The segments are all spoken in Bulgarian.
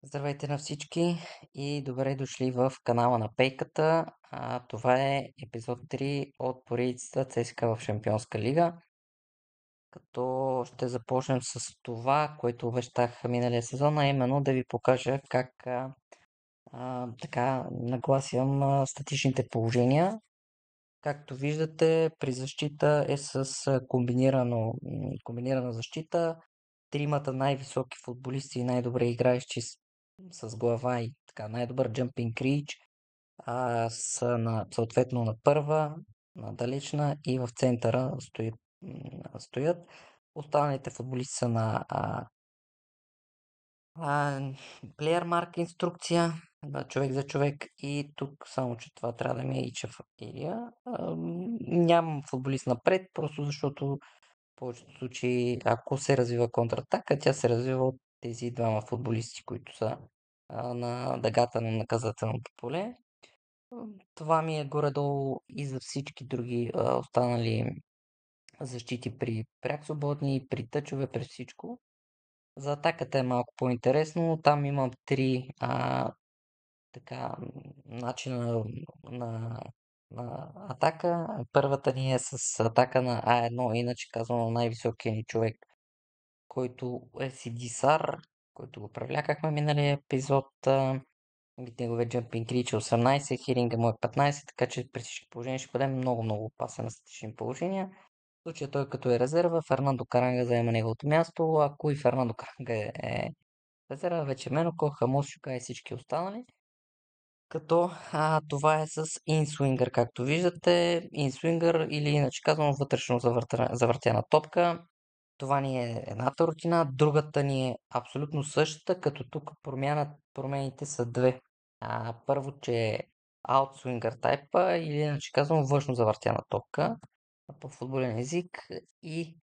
Здравейте на всички и добре дошли в канала на Пейката. Това е епизод 3 от поредицата ЦСКА в Шампионска лига, като ще започнем с това, което обещах миналия сезон, а именно да ви покажа как така нагласям статичните положения. Както виждате, при защита е с комбинирана защита. Тримата най-високи футболисти и най-добре играещи с глава и така най-добър джампинг рич са съответно на първа, на далечна и в центъра стоят. Останалите футболисти са на плеер марка инструкция, да, човек за човек и тук само, че това трябва да ми е Ичев Илия. Нямам футболист напред, просто защото в повечето случаи, ако се развива контратака, тя се развива от тези двама футболисти, които са на дъгата на наказателното поле. Това ми е горе-долу и за всички други останали защити при пряк свободни, при тъчове, при всичко. За атаката е малко по-интересно. Там имам три така, начина на, на атака. Първата ни е с атака на А1, иначе казано най-високия ни човек, който е Сидисар, който го привлякахме миналия епизод. Неговия джампинг рич е 18, хиринга му е 15, така че при всички положения ще бъде много опасен на статични положения. В случая той като е резерва, Фернандо Каранга заема неговото място, ако и Фернандо Каранга е резерва, вече Меноко, Хамос, Шука и всички останали. Като това е с инсвингър, както виждате. Инсвингър или иначе казвам вътрешно завъртяна топка. Това ни е едната рутина. Другата ни е абсолютно същата, като тук промените са две. Първо, че е outswinger тайпа или иначе казвам външно завъртяна топка по футболен език. И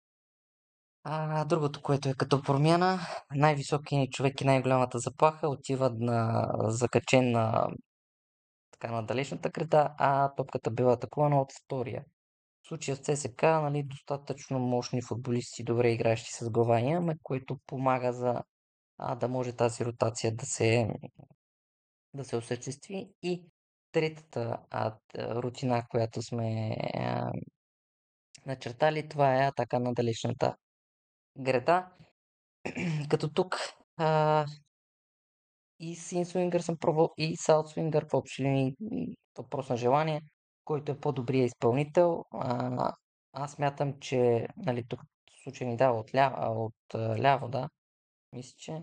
другото, което е като промяна, най-високият ни човек и най-голямата заплаха отива закачен на далечната града, а топката била атакувана от втория. В случая с ЦСКА, нали, достатъчно мощни футболисти, добре играещи с глава имаме, което помага да може тази ротация да се осъществи. И третата рутина, която сме начертали, това е атака на далечната града. Като тук и с инсвингър съм пробвал, и с аутсвингър, в общи линии въпрос на желание, който е по-добрият изпълнител. Аз смятам, че нали, тук в случай ни дава от ляво, да, мисля, че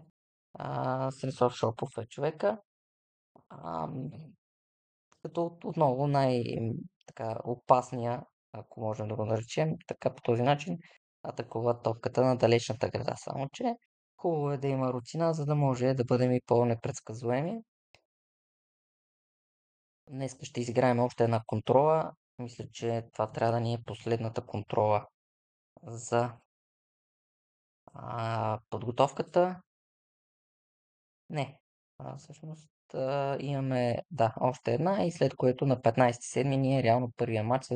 Станислав Шопов е човека. А, Като отново така опасния, ако можем да го наречем, така по този начин атакува топката на далечната града. Само че хубаво е да има рутина, за да може да бъдем и по-непредсказуеми. Днес ще изиграем още една контрола. Мисля, че това трябва да ни е последната контрола за подготовката. Не, всъщност имаме, да, още една и след което на 15-7 ни е реално първия матч с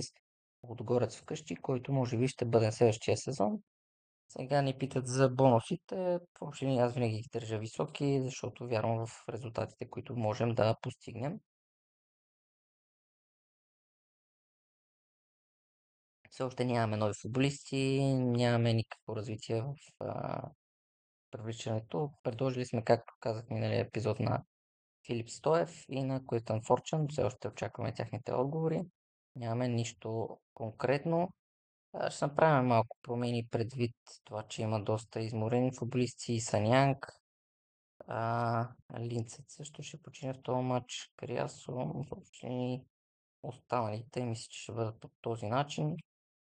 Лудогорец вкъщи, който може би ще бъде следващия сезон. Сега ни питат за бонусите. Въобще аз винаги ги държа високи, защото вярвам в резултатите, които можем да постигнем. Все още нямаме нови футболисти, нямаме никакво развитие в привличането. Предложили сме, както казах миналия епизод на Филип Стоев и на Койтън Форчън. Все още очакваме тяхните отговори. Нямаме нищо конкретно. Ще направим малко промени предвид това, че има доста изморени футболисти. Санянг, Линцет също ще почине в този матч. Криасо, въобще останалите мисля, че ще бъдат по този начин.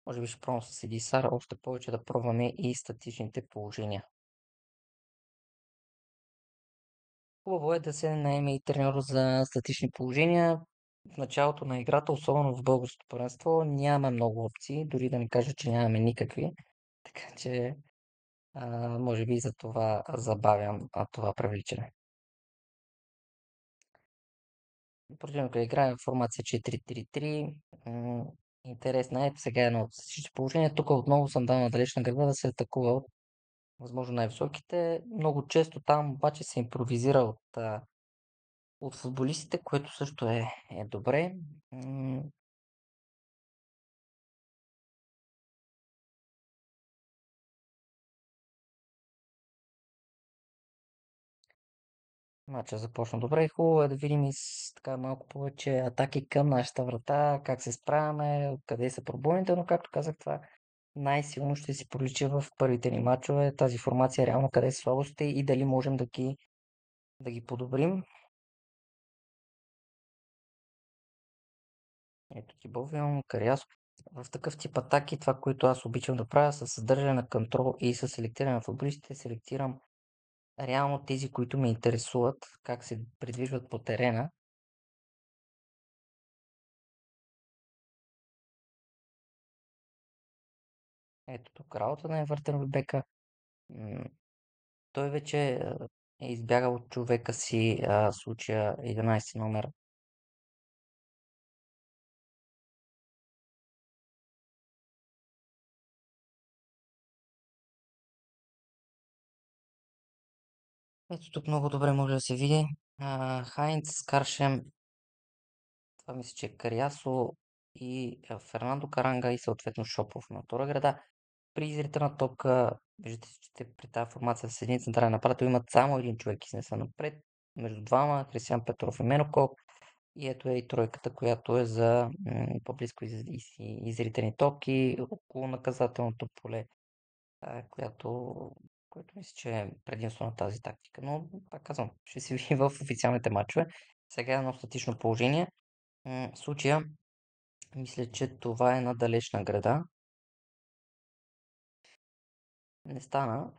Може би ще пробвам с Едисар още повече да пробваме и статичните положения. Хубаво е да се наеме и треньор за статични положения. В началото на играта, особено в българското първенство, нямаме много опции, дори да не кажа, че нямаме никакви. Така че, може би за това забавям това привличане. Противника играе в формация 4-3-3. Интересна е. Сега е едно от статичните положения. Тук отново съм дал на далечна града да се атакува от възможно най-високите. Много често там обаче се импровизира от футболистите, което също е добре. М, Мача започна добре. Хубаво е да видим и с така малко повече атаки към нашата врата, как се справяме, къде са пробойните, но както казах, това най-силно ще си проличи в първите ни мачове. Тази формация реално къде са слабостите и дали можем да ги подобрим. Ето ти Бовион, Кариасо. В такъв тип атаки, това, което аз обичам да правя, с съдържане на контрол и с селектиране на футболистите, селектирам реално тези, които ме интересуват, как се придвижват по терена. Ето тук работа на Евертън Бека. М, Той вече е избягал от човека си, случая 11 номер. Ето тук много добре може да се види. Хайнц, Скаршем, това мисля, че е Кариасо и Фернандо Каранга и съответно Шопов на втора града. При изрите на топка, виждате, че при тази формация с един централен нападател имат само един човек изнеса напред. Между двама, Кристиан Петров и Менокол. И ето е и тройката, която е за по-близко изритени топки около наказателното поле, която, което мисля, че е предимство на тази тактика. Но, пак казвам, ще се види в официалните матчове. Сега е едно статично положение. В случая, мисля, че това е на далечна града. Не стана.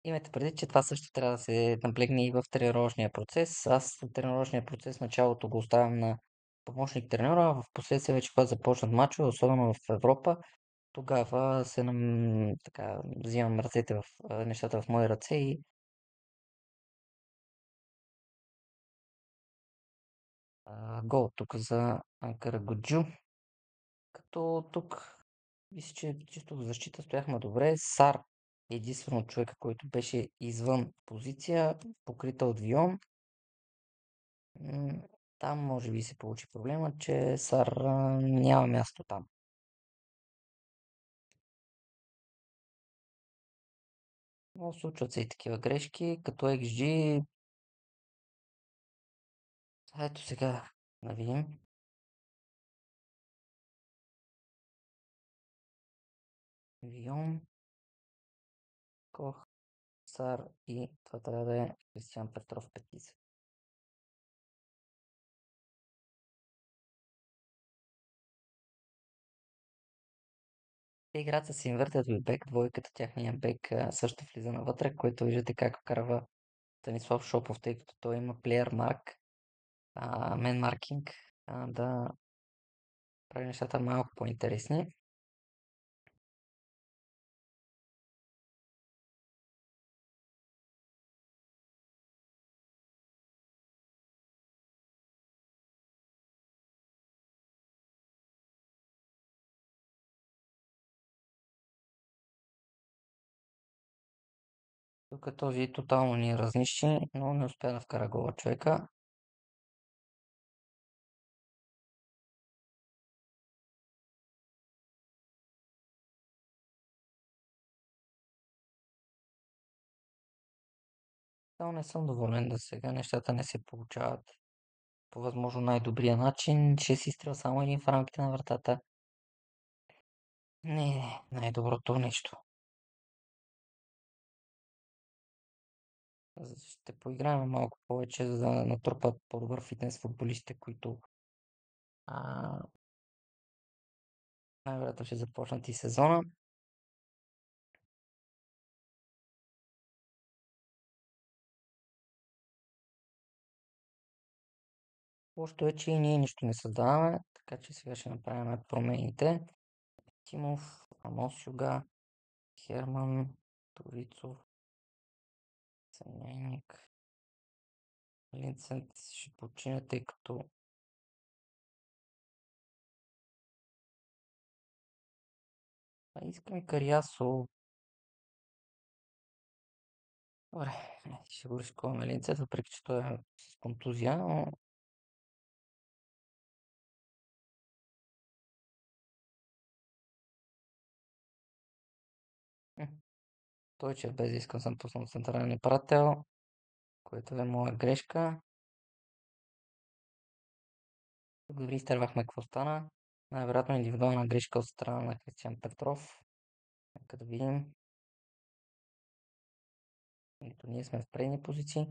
Имайте предвид, че това също трябва да се наблегне и в тренировъчния процес. Аз тренировъчния процес началото го оставям на помощник треньора, а в последствие вече когато започнат мачове, особено в Европа, тогава така, взимам ръцете нещата в мои ръце и гол тук за Карагоджу. Като тук мисля, че чисто в защита стояхме добре. Сар е единствено човека, който беше извън позиция, покрита от Вион. Там може би се получи проблема, че Сар няма място там. Но случват се и такива грешки, като XG. Ето сега да видим. Вион, Кох, Сар и това трябва да е Кристиан Петров 50. Те играят с инвертед бек, двойката, тяхния бек също влиза навътре, което виждате как вкарва Станислав Шопов, тъй като той има плеер марк, мен маркинг, да прави нещата малко по-интересни. Тук този тотално ни разнищи, но не успя да вкара гола човека. Но не съм доволен да сега нещата не се получават по възможно най-добрия начин. Ще си изстрел само един в рамките на вратата. Не е най-доброто нещо. Ще поиграем малко повече, за да натрупат по-добър фитнес футболистите, които а, най-вероятно ще започнат и сезона. Лошото е, че и ние нищо не създаваме, така че сега ще направим промените. Тимов, Амос Юга, Херман, Торицов, Съмнение, Линцент ще почине, тъй като искам и Кариасо. Добре, ще го рискуваме Линцет, въпреки че той е с контузия, но м, той, че без да искам съм пуснал централен нападател, което е моя грешка. Дори изтървахме какво стана. Най-вероятно индивидуална грешка от страна на Кристиан Петров. Нека да видим. Ето ние сме в предни позиции.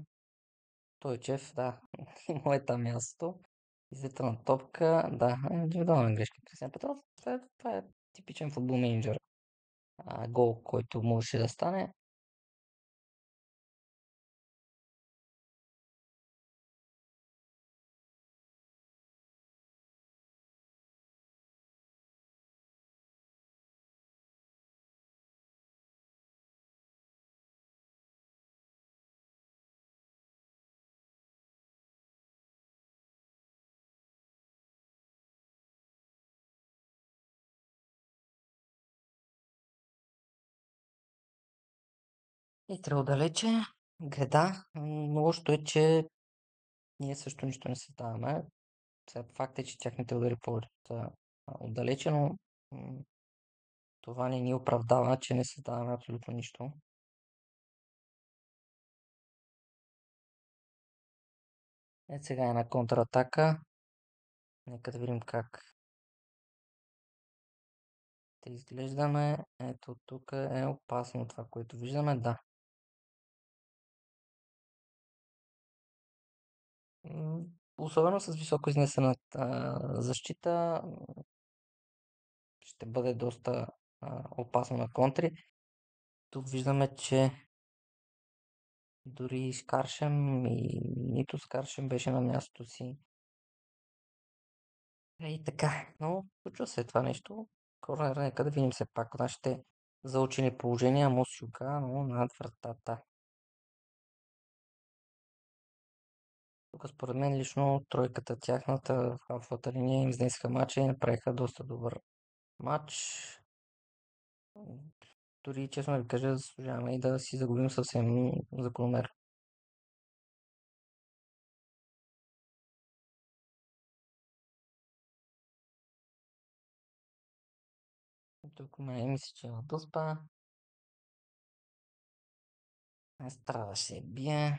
Тойчев, да, и му е там място. Излета топка, да, индивидуална грешка. Кристиан Петров, това е типичен футбол менеджер. Гол, който можеше да стане. И трябва далече. Греда. Но лошото е, че ние също нищо не създаваме. Сега факт е, че тяхните удари поводят отдалече, но това не ни оправдава, че не създаваме абсолютно нищо. Е, сега е на контратака. Нека да видим как ще изглеждаме. Ето тук е опасно това, което виждаме. Да. Особено с високо изнесена защита ще бъде доста опасно на контри. Тук виждаме, че дори Скаршем и нито Скаршем беше на мястото си. И така, но случва се това нещо. Корнер, нека да видим все пак нашите заучени положения. Мусюка, но над вратата. Тук според мен лично тройката тяхната в халфата линия им изнесаха матча и направиха доста добър матч. Дори честно да ви кажа, заслужаваме и да си загубим съвсем закономерно. Тук мисля, че е Дълспа. Не страдаше, бие.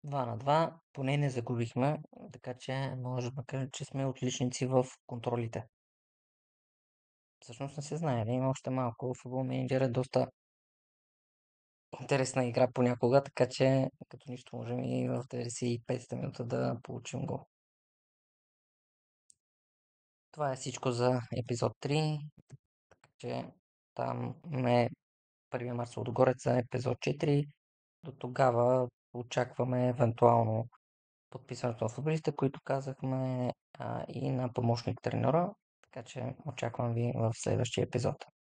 2 на 2, поне не загубихме, така че може да кажем, че сме отличници в контролите. Всъщност не се знае, да има още малко. Футбол менеджер е доста интересна игра понякога, така че като нищо можем и в 95-та минута да получим гол. Това е всичко за епизод 3, така че там е първия марш отгоре за епизод 4. До тогава очакваме евентуално подписването на футболиста, които казахме, и на помощник треньора, така че очаквам ви в следващия епизод.